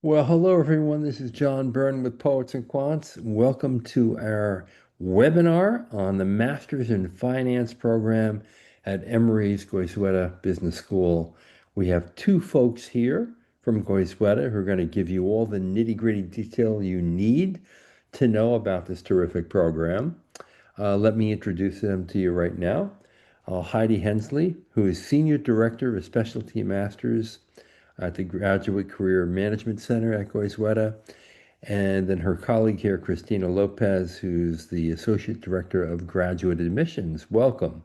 Well, hello everyone. This is John Byrne with Poets and Quants. Welcome to our webinar on the Masters in Finance program at Emory's Goizueta Business School. We have two folks here from Goizueta who are going to give you all the nitty-gritty detail you need to know about this terrific program. Let me introduce them to you right now. Heidi Hensley, who is Senior Director of Specialty Masters at the Graduate Career Management Center at Goizueta. And then her colleague here, Christina Lopez, who's the Associate Director of Graduate Admissions. Welcome.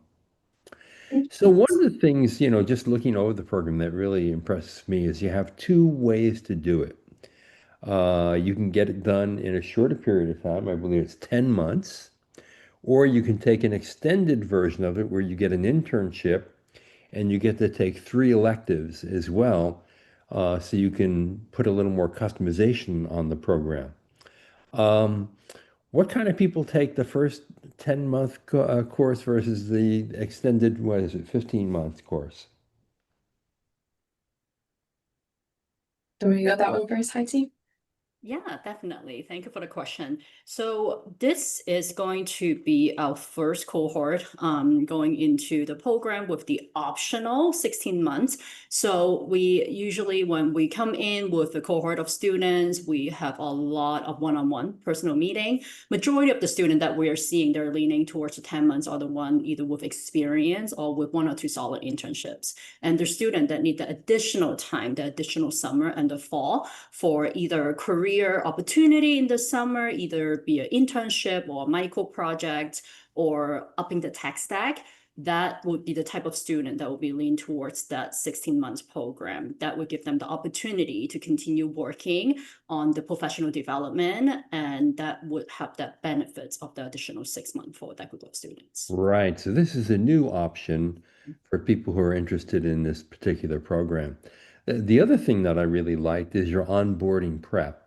So one of the things, just looking over the program that really impresses me is you have two ways to do it. You can get it done in a shorter period of time. I believe it's 10 months. Or you can take an extended version of it where you get an internship and you get to take three electives as well, so you can put a little more customization on the program. Um, what kind of people take the first 10-month course versus the extended, what is it, 15-month course? Do we go that one first, Heidi? Yeah, definitely. Thank you for the question. So this is going to be our first cohort going into the program with the optional 16 months. So we usually, when we come in with a cohort of students, we have a lot of one-on-one personal meeting. Majority of the student that we are seeing, they're leaning towards the 10 months are the one either with experience or with one or two solid internships. And the student that need the additional time, the additional summer and the fall for either a career opportunity in the summer, either be an internship or a micro project or upping the tech stack, that would be the type of student that will be lean towards that 16 months program. That would give them the opportunity to continue working on the professional development, and that would have that benefits of the additional 6 months for that group of students. Right. So this is a new option for people who are interested in this particular program. The other thing that I really liked is your onboarding prep.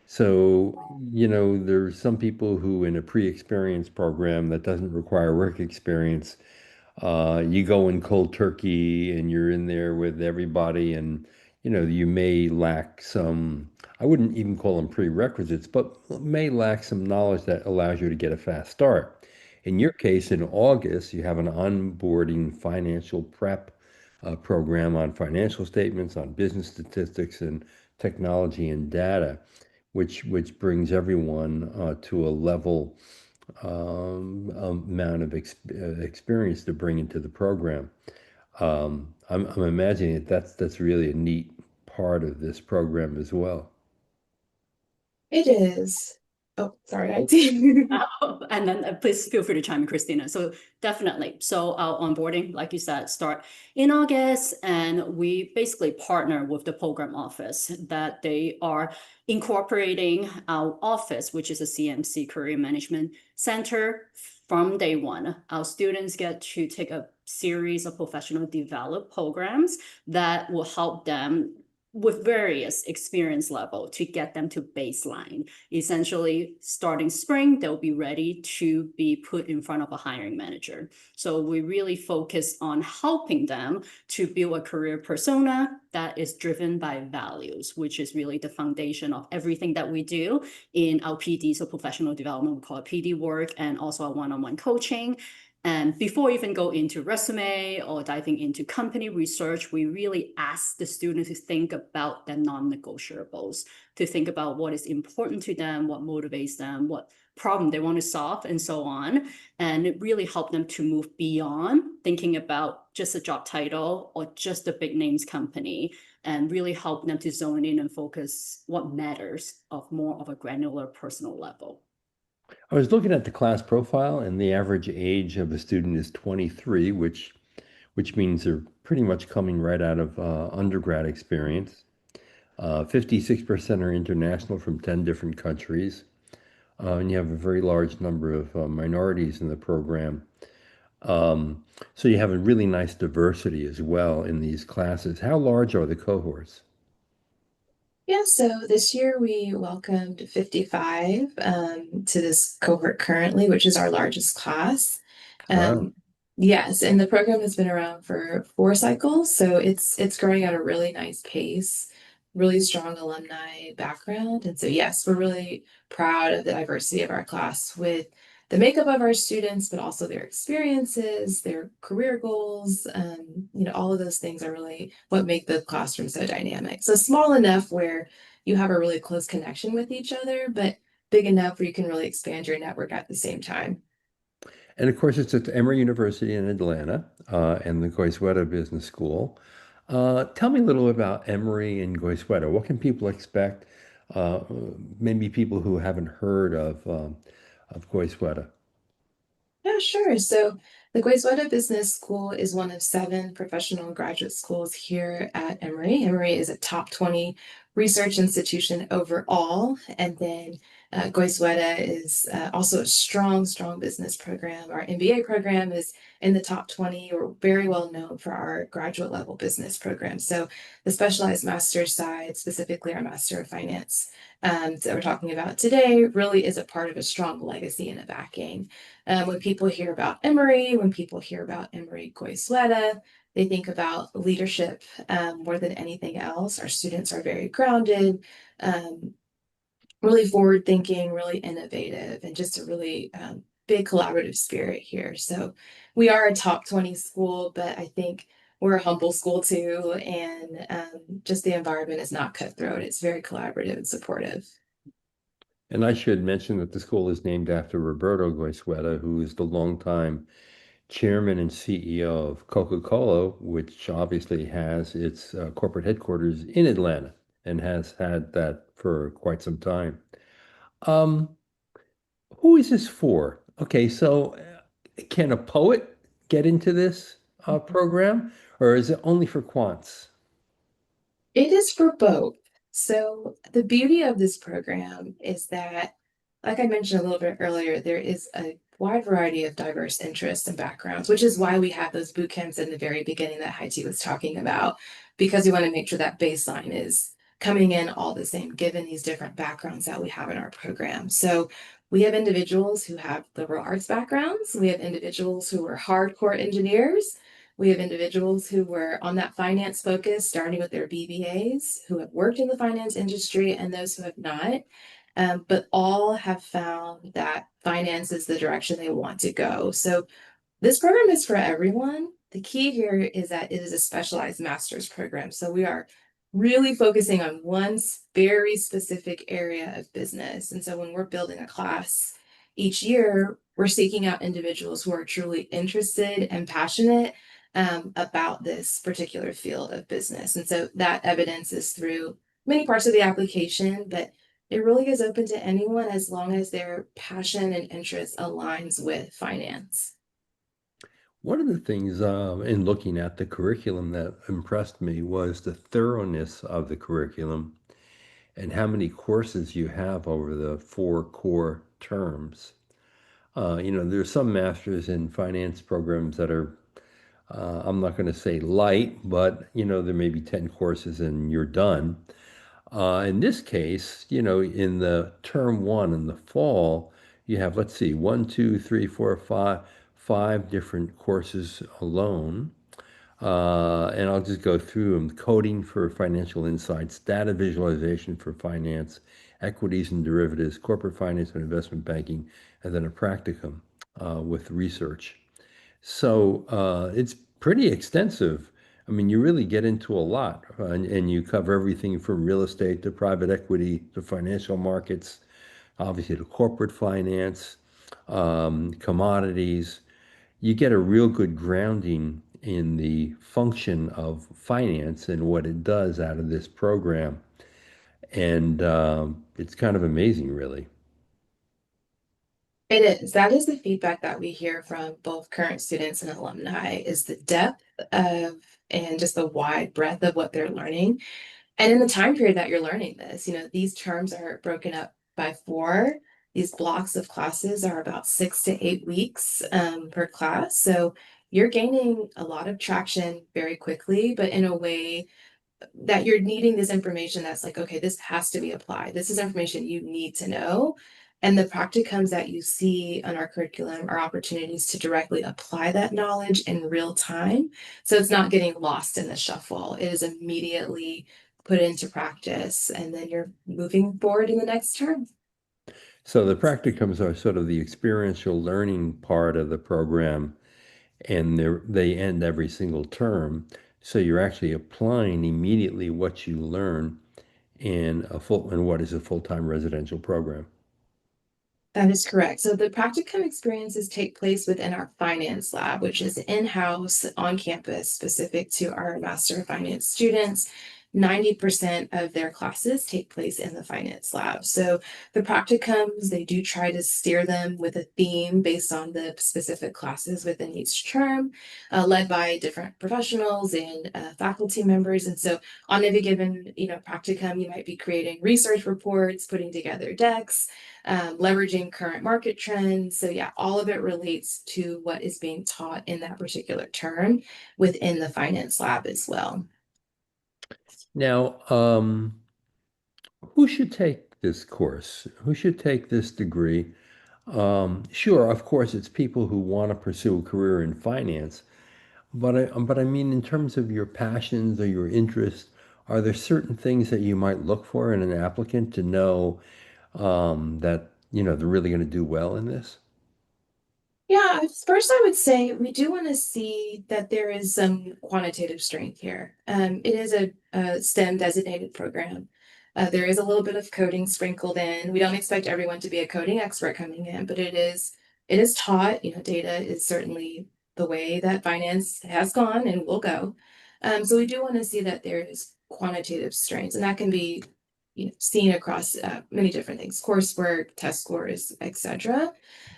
So, there's some people who in a pre-experience program that doesn't require work experience, you go in cold turkey and you're in there with everybody, and you may lack some, I wouldn't even call them prerequisites, but may lack some knowledge that allows you to get a fast start. In your case, in August, you have an onboarding financial prep program on financial statements, on business statistics, and technology and data, which brings everyone to a level amount of experience to bring into the program. I'm imagining that's really a neat part of this program as well. It is. Oh, sorry, Heidi. And then please feel free to chime in, Christina. So definitely. So our onboarding, like you said, start in August, and we basically partner with the program office that they are incorporating our office, which is a CMC Career Management Center from day one. Our students get to take a series of professional develop programs that will help them with various experience level to get them to baseline. Essentially, starting spring, they'll be ready to be put in front of a hiring manager. So we really focus on helping them to build a career persona that is driven by values, which is really the foundation of everything that we do in our PD, so professional development, we call it PD work, and also our one-on-one coaching. And before even go into resume or diving into company research, we really ask the students to think about their non-negotiables, to think about what is important to them, what motivates them, what problem they want to solve, and so on. And it really helped them to move beyond thinking about just a job title or just a big names company, and really help them to zone in and focus what matters of more of a granular personal level. I was looking at the class profile, and the average age of a student is 23, which means they're pretty much coming right out of undergrad experience. 56% are international from 10 different countries, and you have a very large number of minorities in the program. So you have a really nice diversity as well in these classes. How large are the cohorts? Yeah, so this year we welcomed 55 to this cohort currently, which is our largest class. Wow. Um, yes, and the program has been around for 4 cycles, so it's growing at a really nice pace. really strong alumni background. And so, yes, we're really proud of the diversity of our class with the makeup of our students, but also their experiences, their career goals. All of those things are really what make the classroom so dynamic. So small enough where you have a really close connection with each other, but big enough where you can really expand your network at the same time. And of course, it's at Emory University in Atlanta and the Goizueta Business School. Tell me a little about Emory and Goizueta. What can people expect? Uh, Maybe people who haven't heard of Goizueta. Yeah, sure. So the Goizueta Business School is one of 7 professional graduate schools here at Emory. Emory is a top 20 research institution overall. And then Goizueta is also a strong, strong business program. Our MBA program is in the top 20. We're very well known for our graduate level business program. So the specialized master's side, specifically our Master of Finance that we're talking about today, really is a part of a strong legacy and a backing. When people hear about Emory, when people hear about Emory Goizueta, they think about leadership more than anything else. Our students are very grounded, um, really forward thinking, really innovative, and just a really big collaborative spirit here. So we are a top 20 school, but I think we're a humble school too. And just the environment is not cutthroat, it's very collaborative and supportive. And I should mention that the school is named after Roberto Goizueta, who is the longtime chairman and CEO of Coca-Cola, which obviously has its corporate headquarters in Atlanta and has had that for quite some time. Um, who is this for? Okay, so can a poet get into this program, or is it only for quants? It is for both. So the beauty of this program is that, like I mentioned a little bit earlier, there is a wide variety of diverse interests and backgrounds, which is why we have those boot camps in the very beginning that Haiti was talking about, because we want to make sure that baseline is coming in all the same, given these different backgrounds that we have in our program. So we have individuals who have liberal arts backgrounds. We have individuals who are hardcore engineers. We have individuals who were on that finance focus, starting with their BBAs, who have worked in the finance industry, and those who have not. But all have found that finance is the direction they want to go. So this program is for everyone. The key here is that it is a specialized master's program. So we are really focusing on one very specific area of business. And so when we're building a class each year, we're seeking out individuals who are truly interested and passionate about this particular field of business. And so that evidence is through many parts of the application, but it really is open to anyone as long as their passion and interest aligns with finance. One of the things in looking at the curriculum that impressed me was the thoroughness of the curriculum and how many courses you have over the 4 core terms. There's some masters in finance programs that are, I'm not going to say light, but, there may be 10 courses and you're done. In this case, in the term 1 in the fall, you have, let's see, one, two, three, four, five different courses alone. And I'll just go through them. Coding for financial insights, data visualization for finance, equities and derivatives, corporate finance and investment banking, and then a practicum with research. So it's pretty extensive. I mean, you really get into a lot, and you cover everything from real estate to private equity to financial markets, obviously to corporate finance, commodities. You get a real good grounding in the function of finance and what it does out of this program. And it's kind of amazing, really. It is. That is the feedback that we hear from both current students and alumni is the depth of and just the wide breadth of what they're learning. And in the time period that you're learning this, these terms are broken up by 4. These blocks of classes are about 6 to 8 weeks per class. So you're gaining a lot of traction very quickly, but in a way that you're needing this information that's like, okay, this has to be applied. This is information you need to know. And the practicums that you see on our curriculum are opportunities to directly apply that knowledge in real time. So it's not getting lost in the shuffle. It is immediately put into practice, and then you're moving forward in the next term. So the practicums are sort of the experiential learning part of the program, and they end every single term. So you're actually applying immediately what you learn in what is a full-time residential program. That is correct. So the practicum experiences take place within our finance lab, which is in-house on campus specific to our Master of Finance students. 90% of their classes take place in the finance lab. So the practicums, they do try to steer them with a theme based on the specific classes within each term, led by different professionals and faculty members. And so on any given, practicum, you might be creating research reports, putting together decks, leveraging current market trends. So yeah, all of it relates to what is being taught in that particular term within the finance lab as well. Now, who should take this course? Who should take this degree? Sure, of course, it's people who want to pursue a career in finance, but I mean, in terms of your passions or your interests, are there certain things that you might look for in an applicant to know that they're really going to do well in this? Yeah, first I would say we do want to see that there is some quantitative strength here. It is a STEM designated program. There is a little bit of coding sprinkled in. We don't expect everyone to be a coding expert coming in, but it is taught. Data is certainly the way that finance has gone and will go. So we do want to see that there is quantitative strengths, and that can be seen across many different things: coursework, test scores, etc.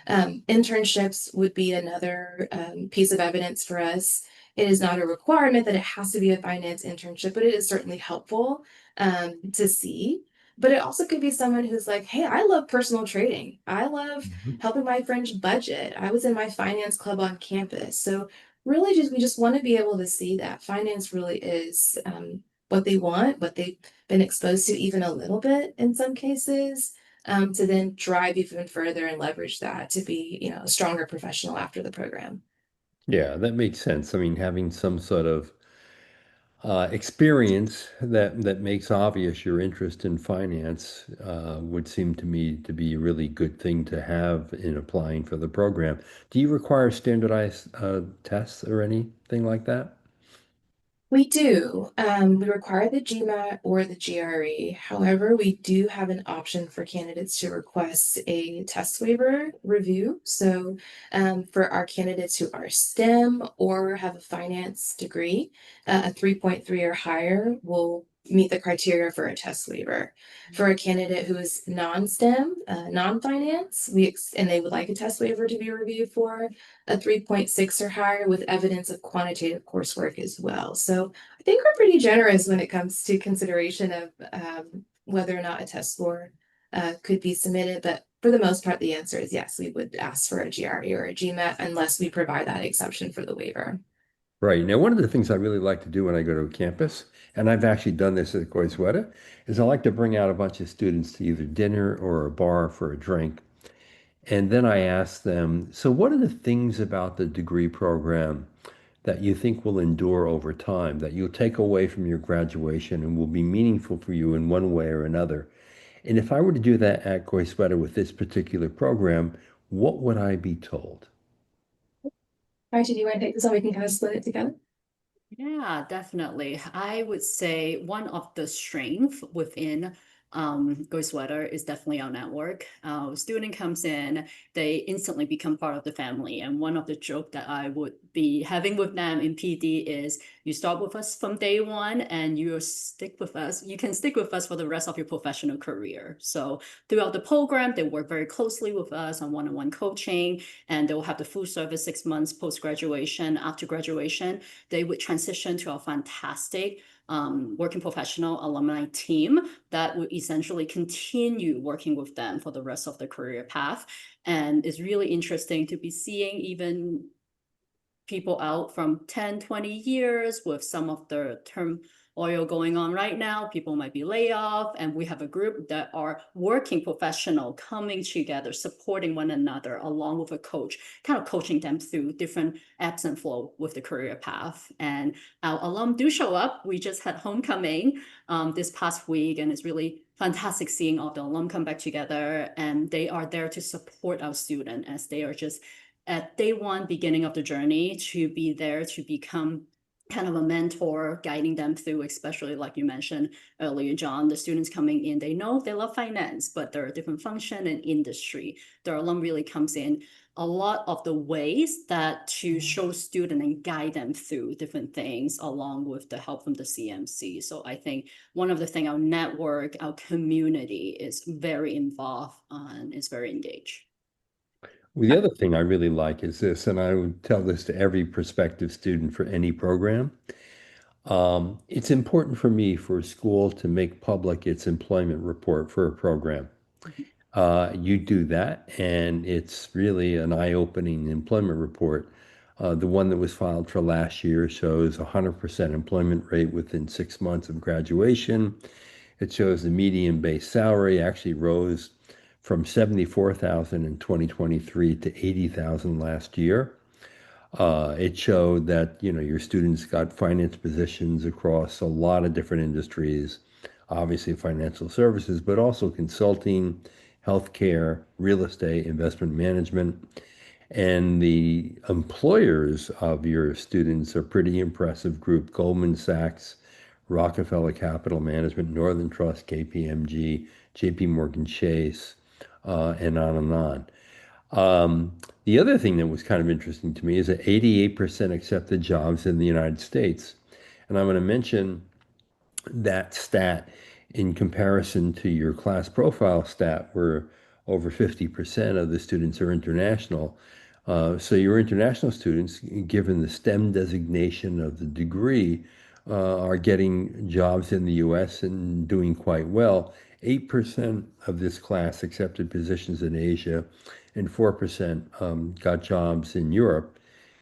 Internships would be another piece of evidence for us. It is not a requirement that it has to be a finance internship, but it is certainly helpful to see. But it also could be someone who's like, hey, I love personal trading. I love Mhm. helping my friends budget. I was in my finance club on campus. So really we just want to be able to see that finance really is what they want, what they've been exposed to even a little bit in some cases, to then drive even further and leverage that to be, a stronger professional after the program. Yeah, that makes sense. I mean, having some sort of experience that makes obvious your interest in finance would seem to me to be a really good thing to have in applying for the program. Do you require standardized tests or anything like that? We do. We require the GMAT or the GRE. However, we do have an option for candidates to request a test waiver review. So, for our candidates who are STEM or have a finance degree, a 3.3 or higher will meet the criteria for a test waiver. For a candidate who is non-STEM, non-finance, and they would like a test waiver to be reviewed for, a 3.6 or higher with evidence of quantitative coursework as well. So I think we're pretty generous when it comes to consideration of whether or not a test score could be submitted. But for the most part, the answer is yes, we would ask for a GRE or a GMAT unless we provide that exception for the waiver. Right. Now, one of the things I really like to do when I go to a campus, and I've actually done this at Goizueta, is I like to bring out a bunch of students to either dinner or a bar for a drink. And then I ask them, so what are the things about the degree program that you think will endure over time, that you'll take away from your graduation and will be meaningful for you in one way or another? And if I were to do that at Goizueta with this particular program, what would I be told? All right, do you want to take this on? We can kind of split it together. Yeah, definitely. I would say one of the strength within Go Sweater is definitely our network. Student comes in, they instantly become part of the family. And one of the joke that I would be having with them in PD is you start with us from day one and you stick with us. You can stick with us for the rest of your professional career. So throughout the program, they work very closely with us on one-on-one coaching, and they'll have the full service 6 months post-graduation. After graduation, they would transition to a fantastic working professional alumni team that would essentially continue working with them for the rest of the career path. And it's really interesting to be seeing even people out from 10, 20 years with some of the term oil going on right now. People might be laid off, and we have a group that are working professional coming together, supporting one another along with a coach, kind of coaching them through different ebbs and flow with the career path. And our alum do show up. We just had homecoming this past week, and it's really fantastic seeing all the alum come back together, and they are there to support our student as they are just at day one, beginning of the journey, to be there to become kind of a mentor, guiding them through, especially like you mentioned earlier, John, the students coming in, they know they love finance, but there are different function and industry. Their alum really comes in a lot of the ways that to show student and guide them through different things along with the help from the CMC. So I think one of the things, our network, our community is very involved and is very engaged. Well, the other thing I really like is this, and I would tell this to every prospective student for any program. It's important for me for a school to make public its employment report for a program. You do that, and it's really an eye-opening employment report. The one that was filed for last year shows 100% employment rate within 6 months of graduation. It shows the median base salary actually rose from 74,000 in 2023 to 80,000 last year. It showed that, your students got finance positions across a lot of different industries, obviously financial services, but also consulting, healthcare, real estate, investment management. And the employers of your students are pretty impressive group: Goldman Sachs, Rockefeller Capital Management, Northern Trust, KPMG, JP Morgan Chase, and on and on. The other thing that was kind of interesting to me is that 88% accepted jobs in the United States. And I'm going to mention that stat in comparison to your class profile stat, where over 50% of the students are international. So your international students, given the STEM designation of the degree, are getting jobs in the US and doing quite well. 8% of this class accepted positions in Asia, and 4% got jobs in Europe.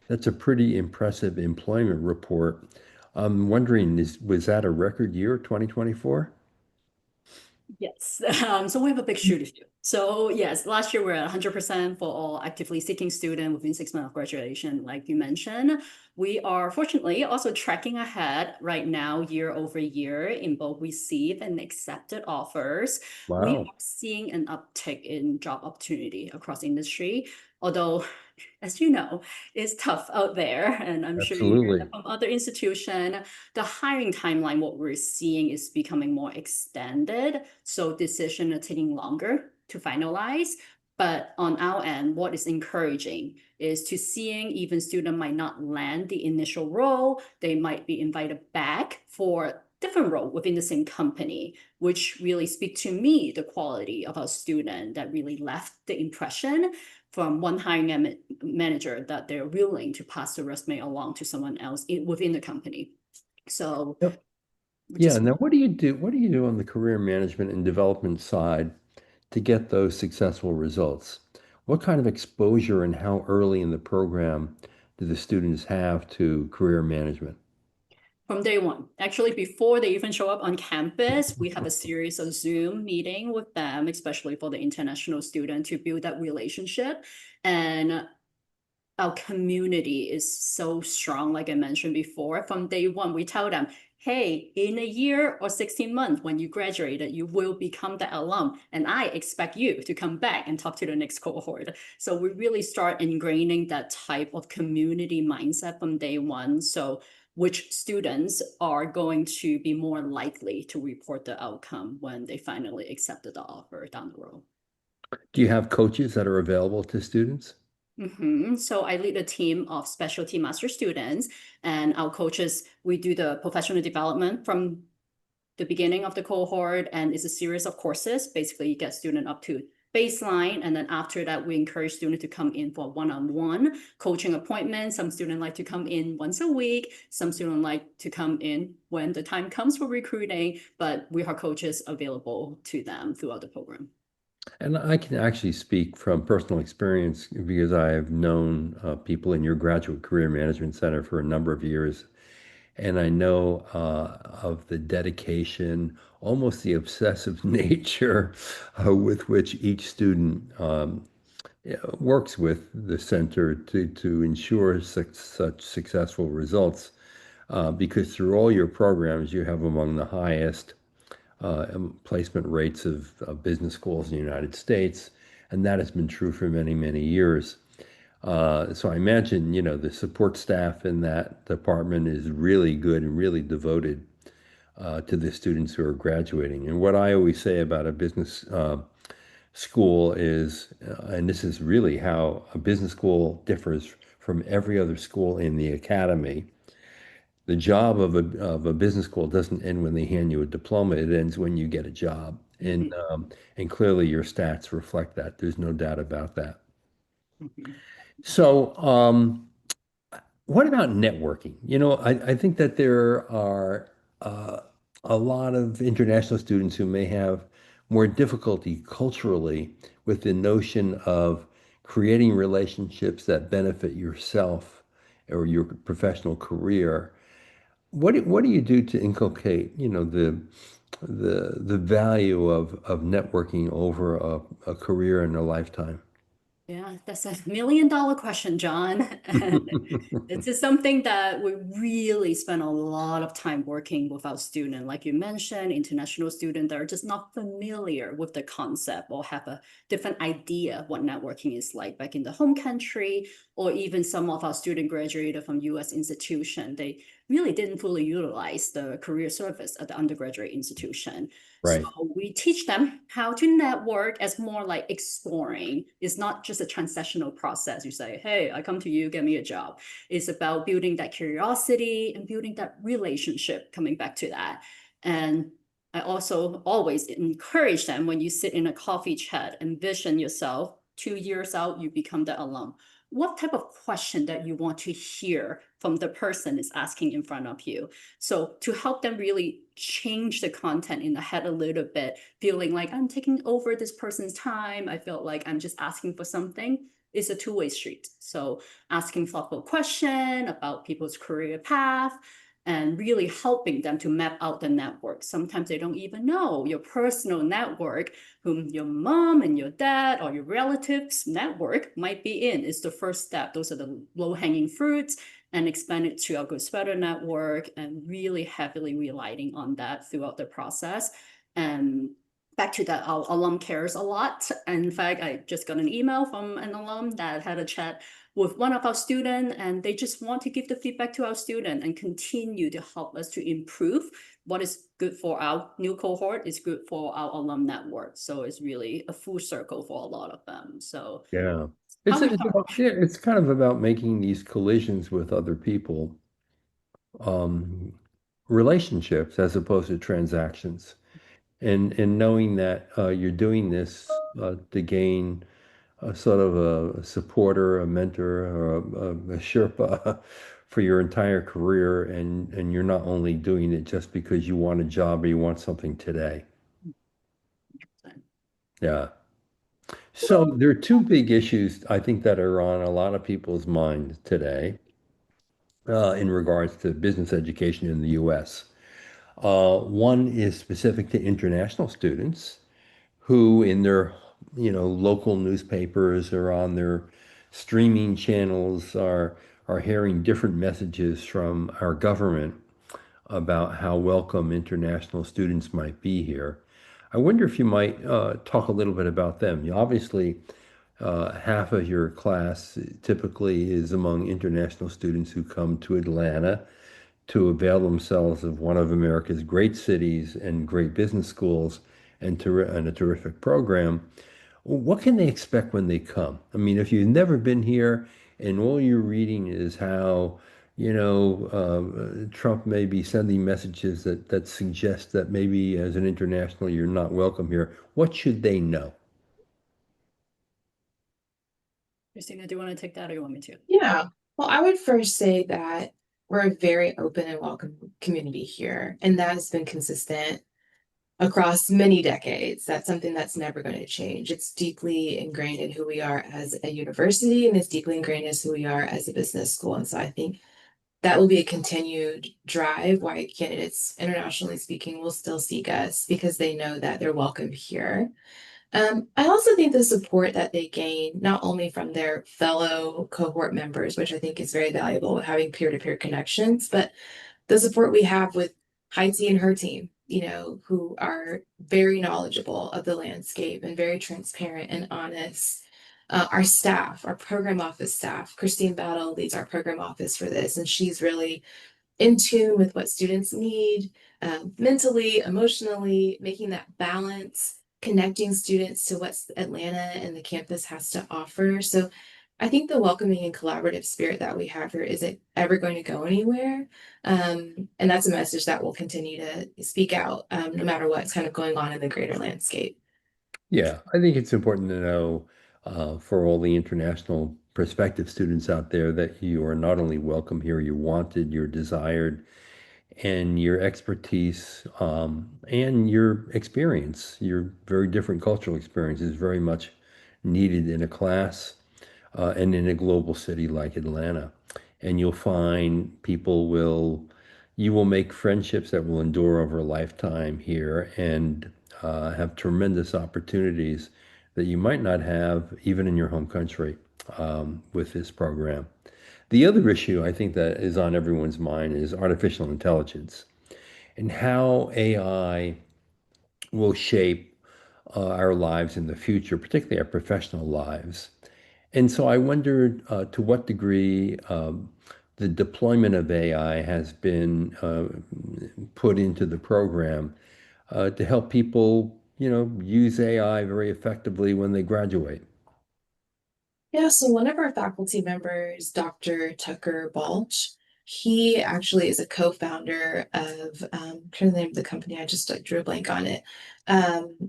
That's a pretty impressive employment report. I'm wondering, was that a record year, 2024? Yes, so we have a big shoe to fill. So yes, last year we're at 100% for all actively seeking student within 6 months of graduation, like you mentioned. We are fortunately also tracking ahead right now, year over year, in both received and accepted offers. We are Wow, seeing an uptick in job opportunity across industry, although as you know, it's tough out there. And I'm sure you hear absolutely. that from other institutions. The hiring timeline, what we're seeing is becoming more extended. So decisions are taking longer to finalize. But on our end, what is encouraging is to seeing even student might not land the initial role, they might be invited back for different role within the same company, which really speak to me the quality of our student that really left the impression from one hiring manager that they're willing to pass the resume along to someone else within the company. So Yep. we Yeah. just Now, what do you do? What do you do on the career management and development side to get those successful results? What kind of exposure and how early in the program do the students have to career management? from day one, actually before they even show up on campus, we have a series of Zoom meeting with them, especially for the international student, to build that relationship. And our community is so strong, like I mentioned before. From day one, we tell them, hey, in a year or 16 months, when you graduated, you will become the alum. And I expect you to come back and talk to the next cohort. So we really start ingraining that type of community mindset from day one. So which students are going to be more likely to report the outcome when they finally accepted the offer down the road. Do you have coaches that are available to students? So I lead a team of specialty master students, and our coaches, we do the professional development from the beginning of the cohort, and it's a series of courses. Basically, you get student up to baseline, and then after that, we encourage students to come in for one-on-one coaching appointments. Some students like to come in once a week. Some students like to come in when the time comes for recruiting, but we have coaches available to them throughout the program. And I can actually speak from personal experience because I have known people in your graduate career management center for a number of years. and I know of the dedication, almost the obsessive nature with which each student works with the center to ensure such successful results. Because through all your programs, you have among the highest placement rates of business schools in the United States, and that has been true for many, many years. So I imagine, the support staff in that department is really good and really devoted to the students who are graduating. And what I always say about a business school is, and this is really how a business school differs from every other school in the academy. The job of a business school doesn't end when they hand you a diploma. It ends when you get a job. And clearly your stats reflect that. There's no doubt about that. Mhm. So, what about networking? I think that there are uh, a lot of international students who may have more difficulty culturally with the notion of creating relationships that benefit yourself or your professional career. What do you do to inculcate, the value of networking over a career and a lifetime? Yeah, that's a $1 million question, John. And this is something that we really spend a lot of time working with our student. Like you mentioned, international students that are just not familiar with the concept or have a different idea of what networking is like back in the home country, or even some of our students graduated from US institution. They really didn't fully utilize the career service at the undergraduate institution. So Right. we teach them how to network as more like exploring. It's not just a transactional process. You say, hey, I come to you, get me a job. It's about building that curiosity and building that relationship, coming back to that. And I also always encourage them when you sit in a coffee chat, envision yourself 2 years out, you become the alum. What type of question that you want to hear from the person is asking in front of you? So to help them really change the content in the head a little bit, feeling like I'm taking over this person's time, I feel like I'm just asking for something, is a two-way street. So asking thoughtful question about people's career path and really helping them to map out the network. Sometimes they don't even know your personal network, whom your mom and your dad or your relatives network might be in, is the first step. Those are the low-hanging fruits, and expand it to our Goizueta network and really heavily relying on that throughout the process. And back to that, our alum cares a lot. In fact, I just got an email from an alum that had a chat with one of our students, and they just want to give the feedback to our student and continue to help us to improve what is good for our new cohort is good for our alum network. So it's really a full circle for a lot of them. So Yeah. how It's we it's start. about, yeah, it's kind of about making these collisions with other people, um, relationships as opposed to transactions. And knowing that you're doing this to gain a sort of a supporter, a mentor, or a Sherpa for your entire career, and you're not only doing it just because you want a job or you want something today. Yeah. So there are two big issues I think that are on a lot of people's minds today in regards to business education in the US. One is specific to international students who in their, local newspapers or on their streaming channels are hearing different messages from our government about how welcome international students might be here. I wonder if you might talk a little bit about them. Obviously, half of your class typically is among international students who come to Atlanta to avail themselves of one of America's great cities and great business schools and a terrific program. What can they expect when they come? I mean, if you've never been here and all you're reading is how, Trump may be sending messages that suggest that maybe as an international you're not welcome here, what should they know? Christina, do you want to take that or you want me to? Yeah. Well, I would first say that we're a very open and welcome community here, and that has been consistent across many decades. That's something that's never going to change. It's deeply ingrained in who we are as a university, and it's deeply ingrained as who we are as a business school. And so I think that will be a continued drive why candidates, internationally speaking, will still seek us because they know that they're welcome here. I also think the support that they gain, not only from their fellow cohort members, which I think is very valuable with having peer-to-peer connections, but the support we have with Heidi and her team, who are very knowledgeable of the landscape and very transparent and honest. Our staff, our program office staff, Christine Battle leads our program office for this, and she's really in tune with what students need, mentally, emotionally, making that balance, connecting students to what Atlanta and the campus has to offer. So I think the welcoming and collaborative spirit that we have here isn't ever going to go anywhere. And that's a message that we'll continue to speak out, no matter what's kind of going on in the greater landscape. Yeah, I think it's important to know for all the international prospective students out there that you are not only welcome here, you're wanted, you're desired, and your expertise and your experience, your very different cultural experience is very much needed in a class and in a global city like Atlanta. And you'll find you will make friendships that will endure over a lifetime here and have tremendous opportunities that you might not have even in your home country with this program. The other issue I think that is on everyone's mind is artificial intelligence and how AI will shape our lives in the future, particularly our professional lives. And so I wondered to what degree the deployment of AI has been put into the program to help people, use AI very effectively when they graduate. Yeah, so one of our faculty members, Dr. Tucker Balch, he actually is a co-founder of trying to name of the company. I just like, drew a blank on it.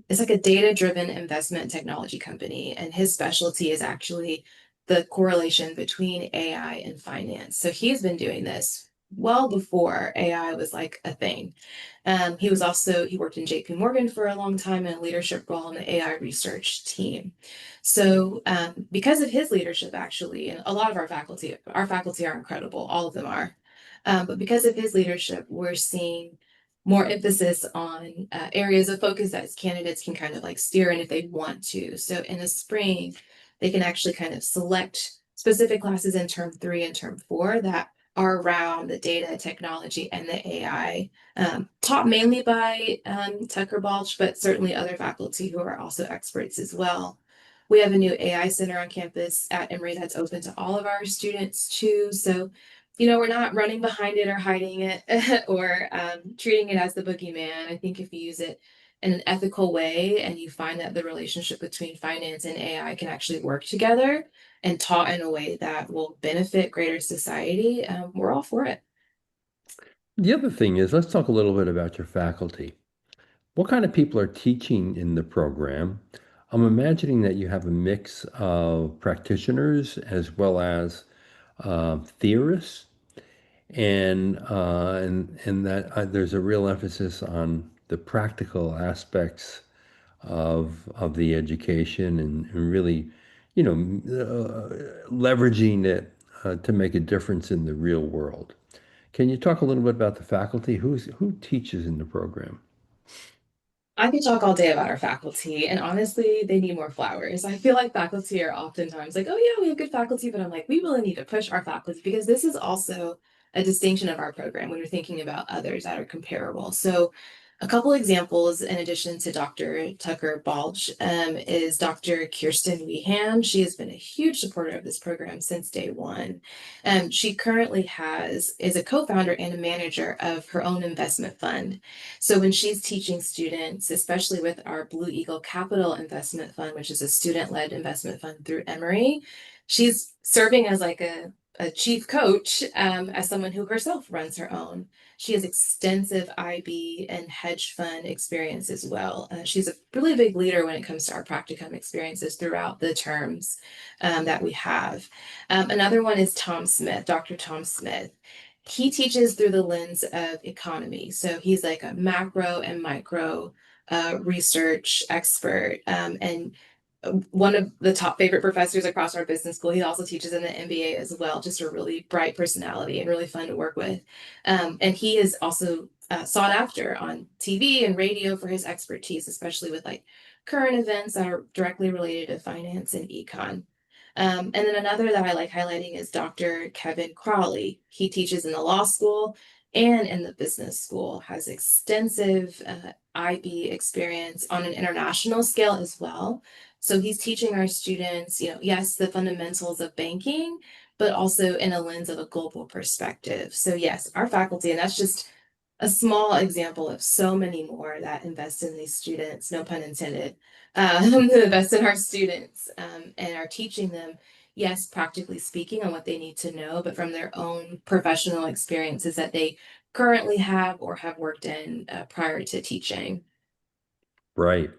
It's like a data-driven investment technology company, and his specialty is actually the correlation between AI and finance. So he's been doing this well before AI was like a thing. He worked in JP Morgan for a long time in a leadership role in the AI research team. So, because of his leadership, actually, and a lot of our faculty are incredible, all of them are. But because of his leadership, we're seeing more emphasis on areas of focus that candidates can kind of like steer in if they want to. So, in the spring, they can actually kind of select specific classes in term 3 and term 4 that are around the data technology and the AI, taught mainly by Tucker Balch, but certainly other faculty who are also experts as well. We have a new AI center on campus at Emory that's open to all of our students too. So, we're not running behind it or hiding it or treating it as the boogeyman. I think if you use it in an ethical way and you find that the relationship between finance and AI can actually work together and taught in a way that will benefit greater society, we're all for it. The other thing is, let's talk a little bit about your faculty. What kind of people are teaching in the program? I'm imagining that you have a mix of practitioners as well as theorists, and that there's a real emphasis on the practical aspects of the education and really, leveraging it to make a difference in the real world. Can you talk a little bit about the faculty? Who teaches in the program? I could talk all day about our faculty, and honestly, they need more flowers. I feel like faculty are oftentimes like, oh, yeah, we have good faculty, but I'm like, we really need to push our faculty because this is also a distinction of our program when you're thinking about others that are comparable. So, a couple examples in addition to Dr. Tucker Balch is Dr. Kirsten Wehan. She has been a huge supporter of this program since day one. She currently is a co-founder and a manager of her own investment fund. So when she's teaching students, especially with our Blue Eagle Capital Investment Fund, which is a student-led investment fund through Emory, she's serving as like a chief coach, as someone who herself runs her own. She has extensive IB and hedge fund experience as well. She's a really big leader when it comes to our practicum experiences throughout the terms that we have. Another one is Tom Smith, Dr. Tom Smith. He teaches through the lens of economy. So he's like a macro and micro research expert. And one of the top favorite professors across our business school. He also teaches in the MBA as well, just a really bright personality and really fun to work with. And he is also sought after on TV and radio for his expertise, especially with like current events that are directly related to finance and econ. And then another that I like highlighting is Dr. Kevin Crawley. He teaches in the law school and in the business school, has extensive IB experience on an international scale as well. So he's teaching our students, yes, the fundamentals of banking, but also in a lens of a global perspective. So yes, our faculty, and that's just a small example of so many more that invest in these students, no pun intended, that invest in our students and are teaching them, yes, practically speaking on what they need to know, but from their own professional experiences that they currently have or have worked in prior to teaching. Right.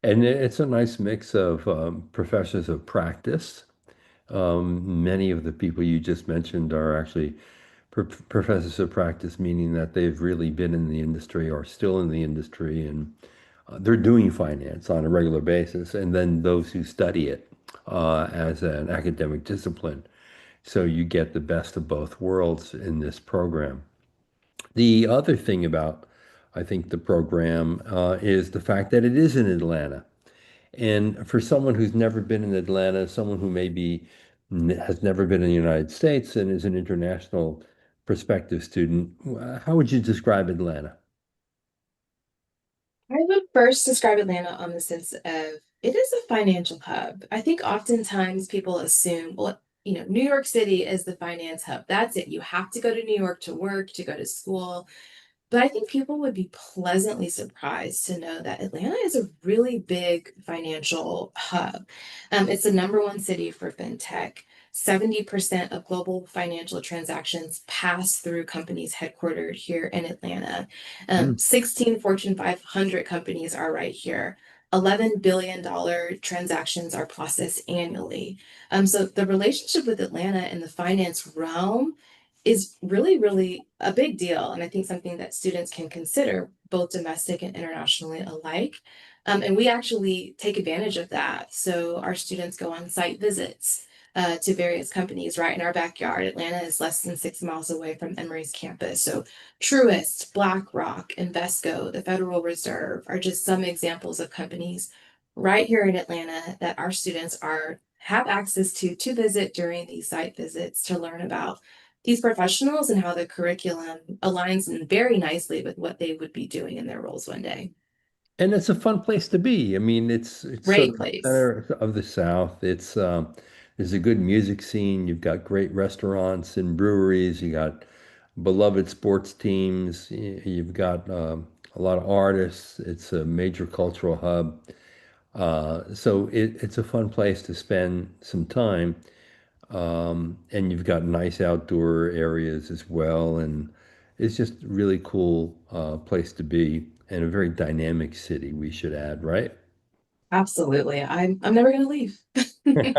And it's a nice mix of professors of practice. Many of the people you just mentioned are actually professors of practice, meaning that they've really been in the industry or still in the industry, and they're doing finance on a regular basis. And then those who study it as an academic discipline. So you get the best of both worlds in this program. The other thing about, I think, the program is the fact that it is in Atlanta. And for someone who's never been in Atlanta, someone who maybe has never been in the United States and is an international prospective student, how would you describe Atlanta? I would first describe Atlanta on the sense of it is a financial hub. I think oftentimes people assume, well, New York City is the finance hub. That's it. You have to go to New York to work, to go to school. But I think people would be pleasantly surprised to know that Atlanta is a really big financial hub. It's the number one city for fintech. 70% of global financial transactions pass through companies headquartered here in Atlanta. Hmm. 16 Fortune 500 companies are right here. $11 billion transactions are processed annually. So the relationship with Atlanta in the finance realm is really, really a big deal. And I think something that students can consider, both domestic and internationally alike. And we actually take advantage of that. So our students go on site visits to various companies right in our backyard. Atlanta is less than 6 miles away from Emory's campus. So Truist, BlackRock, Invesco, the Federal Reserve are just some examples of companies right here in Atlanta that our students are have access to visit during these site visits to learn about these professionals and how the curriculum aligns very nicely with what they would be doing in their roles one day. And it's a fun place to be. I mean, it's sort Great of the place. center of the South. It's there's a good music scene. You've got great restaurants and breweries. You got beloved sports teams. You've got a lot of artists. It's a major cultural hub. So it's a fun place to spend some time. And you've got nice outdoor areas as well. And it's just a really cool place to be and a very dynamic city, we should add, right? Absolutely. I'm never gonna leave. And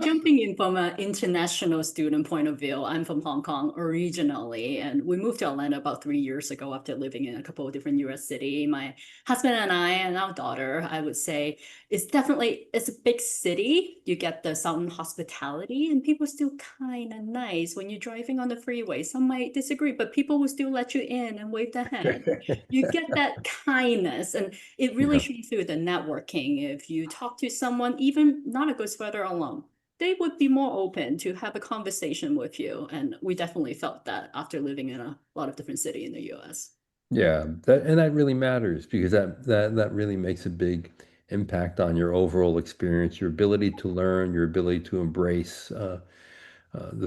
jumping in from an international student point of view, I'm from Hong Kong originally, and we moved to Atlanta about 3 years ago after living in a couple of different US cities. My husband and I and our daughter, I would say, it's a big city. You get the Southern hospitality, and people still kind of nice when you're driving on the freeway. Some might disagree, but people will still let you in and wave their hand. You get that kindness, and it really Yeah. shows through the networking. If you talk to someone, even not a good sweater alone, they would be more open to have a conversation with you. And we definitely felt that after living in a lot of different cities in the US. Yeah, that really matters because that really makes a big impact on your overall experience, your ability to learn, your ability to embrace the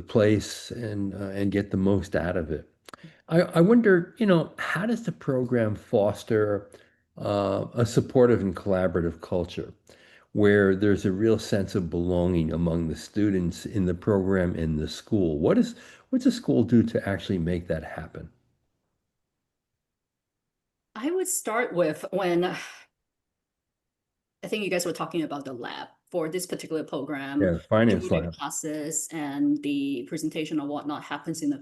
place and get the most out of it. I wonder, how does the program foster a supportive and collaborative culture where there's a real sense of belonging among the students in the program in the school? What's a school do to actually make that happen? I would start with when I think you guys were talking about the lab for this particular program. Yeah, finance Majority of lab. classes and the presentation or whatnot happens in the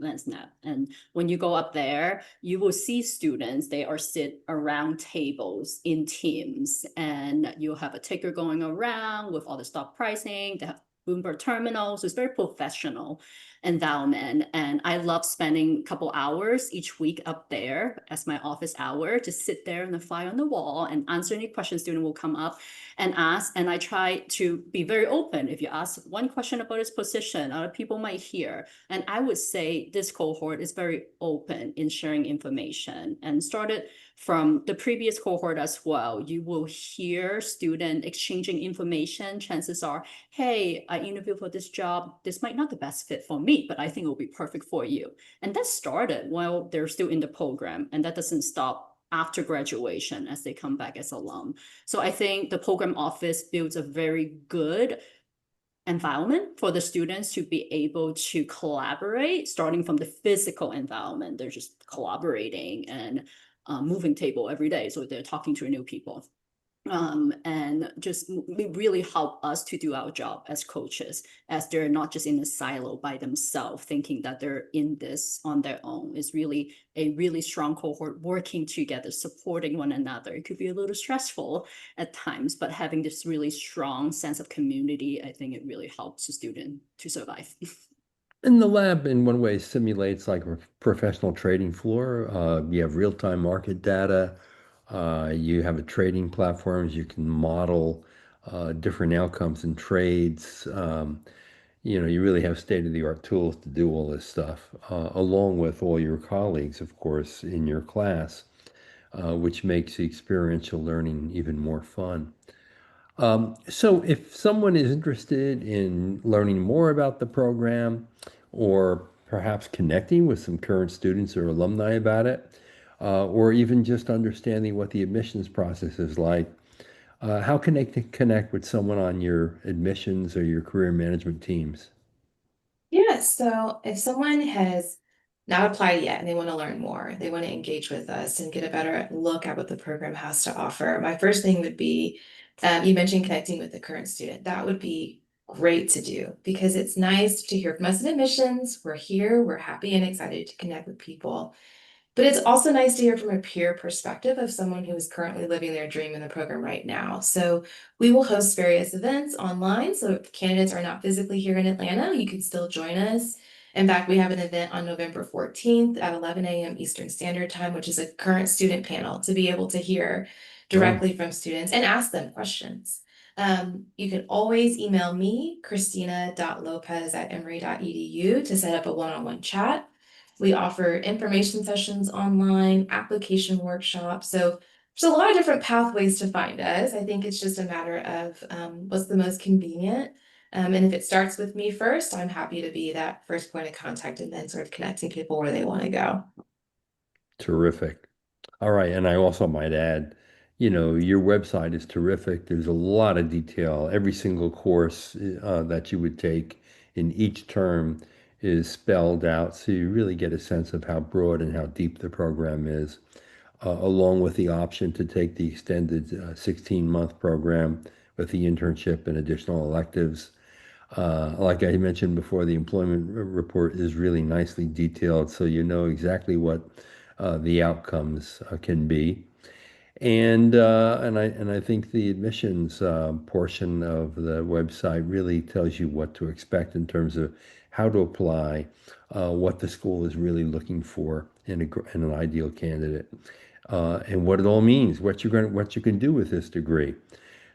LensNet. And when you go up there, you will see students, they are sit around tables in teams, and you'll have a ticker going around with all the stock pricing. They have Bloomberg terminals. So it's very professional environment. And I love spending a couple hours each week up there as my office hour, to sit there and the fly on the wall and answer any questions student will come up and ask. And I try to be very open. If you ask one question about his position, other people might hear. And I would say this cohort is very open in sharing information, and started from the previous cohort as well. You will hear student exchanging information. Chances are, hey, I interviewed for this job. This might not the best fit for me, but I think it will be perfect for you. And that started while they're still in the program, and that doesn't stop after graduation as they come back as alum. So I think the program office builds a very good environment for the students to be able to collaborate, starting from the physical environment. They're just collaborating and moving table every day. So they're talking to new people. And just really help us to do our job as coaches, as they're not just in a silo by themselves, thinking that they're in this on their own. It's really a really strong cohort working together, supporting one another. It could be a little stressful at times, but having this really strong sense of community, I think it really helps the student to survive. And the lab, in one way, simulates like a professional trading floor. You have real-time market data. You have a trading platforms. You can model different outcomes in trades. You really have state-of-the-art tools to do all this stuff, along with all your colleagues, of course, in your class, which makes the experiential learning even more fun. So if someone is interested in learning more about the program, or perhaps connecting with some current students or alumni about it, or even just understanding what the admissions process is like, how can they connect with someone on your admissions or your career management teams? Yeah, so if someone has not applied yet and they want to learn more, they want to engage with us and get a better look at what the program has to offer, my first thing would be, you mentioned connecting with the current student. That would be great to do, because it's nice to hear from us in admissions. We're here, we're happy and excited to connect with people. But it's also nice to hear from a peer perspective of someone who is currently living their dream in the program right now. So we will host various events online. So if candidates are not physically here in Atlanta, you can still join us. In fact, we have an event on November 14th at 11 a.m. Eastern Standard Time, which is a current student panel, to be able to hear Oh, directly from students and ask them questions. You can always email me, christina.lopez@emory.edu, to set up a one-on-one chat. We offer information sessions online, application workshops. So there's a lot of different pathways to find us. I think it's just a matter of what's the most convenient. And if it starts with me first, I'm happy to be that first point of contact and then sort of connecting people where they want to go. terrific. All right, and I also might add, your website is terrific. There's a lot of detail. Every single course that you would take in each term is spelled out, so you really get a sense of how broad and how deep the program is, along with the option to take the extended 16-month program with the internship and additional electives. Like I mentioned before, the employment report is really nicely detailed, so you know exactly what the outcomes can be. And I think the admissions portion of the website really tells you what to expect in terms of how to apply, what the school is really looking for in an ideal candidate, and what it all means, what you can do with this degree.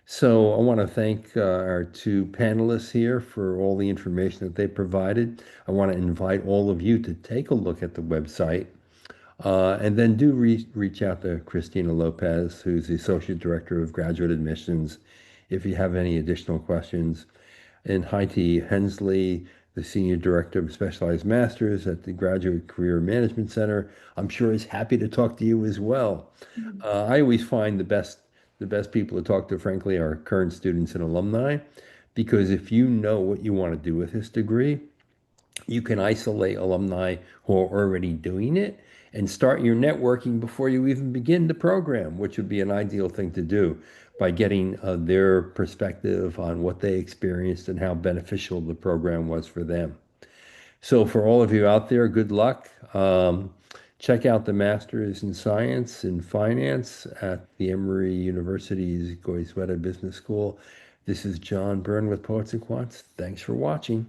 So I want to thank our two panelists here for all the information that they provided. I want to invite all of you to take a look at the website, and then do reach out to Christina Lopez, who's the Associate Director of Graduate Admissions, if you have any additional questions. And Heidi Hensley, the Senior Director of Specialized Masters at the Graduate Career Management Center, I'm sure is happy to talk to you as well. I always find the best people to talk to, frankly, are current students and alumni, because if you know what you want to do with this degree, you can isolate alumni who are already doing it and start your networking before you even begin the program, which would be an ideal thing to do by getting their perspective on what they experienced and how beneficial the program was for them. So for all of you out there, good luck. Check out the Masters in Science and Finance at the Emory University's Goizueta Business School. This is John Byrne with Poets and Quants. Thanks for watching.